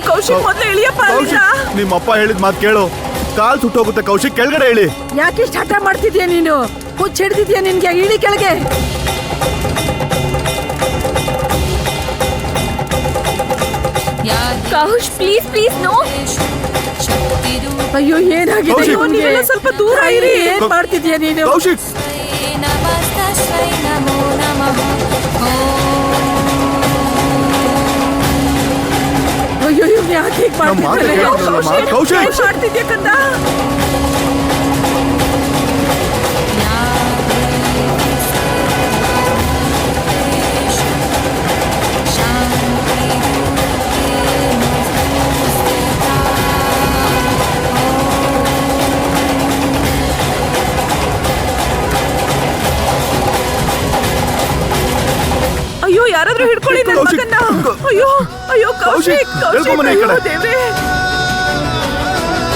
ಕೌಶಿಕ್ ಮೊದ್ಲು ಇಳಿಯಪ್ಪ ಅಲ್ಲಿಂದ. ನಿಮ್ಮಪ್ಪ ಹೇಳಿದ ಮಾತು ಕೇಳು. ಕಾಲ್ ಸುಟ್ಟೋಗುತ್ತೆ ಕೌಶಿಕ್, ಕೆಳಗಡೆ ಇಳಿ. ಯಾಕೆ ಇಷ್ಟ ಹಠ ಮಾಡ್ತಿದ್ಯಾ ನೀನು? ಹುಚ್ಚ ಹಿಡ್ದಿದ್ಯಾ ನಿನ್ಗೆ? ಇಳಿ ಕೆಳಗೆ. ಕೌಶ್ ಪ್ಲೀಸ್ ಪ್ಲೀಸ್ ನೋ. ಅಯ್ಯೋ ಏನಾಗಿದೆ? ನೀವೆಲ್ಲ ಸ್ವಲ್ಪ ದೂರ ಇರಿ. ಏನ್ ಮಾಡ್ತಿದ್ಯಾ ನೀನು? ಕೌಶಿಕ್ ಅಯ್ಯೋ ಇವ್ನು ಯಾಕೆ ಹೀಗೆ ಮಾಡ್ತಿದ್ದಾನೆ? ಕೌಶಿಕ್ ಏನ್ ಮಾಡ್ತಿದ್ಯಾ ಕಂದ? ಅಯ್ಯೋ ಯಾರಾದ್ರೂ ಹಿಡ್ಕೊಳ್ಳಿ ನನ್ನ ಮಗನ್ನ. ಅಯ್ಯೋ ಅಯ್ಯೋ ಕೌಶಿಕ್, ಹೇಳ್ಕೊಂಬನ್ನಿ ಈ ಕಡೆ. ದೇವ್ರೇ.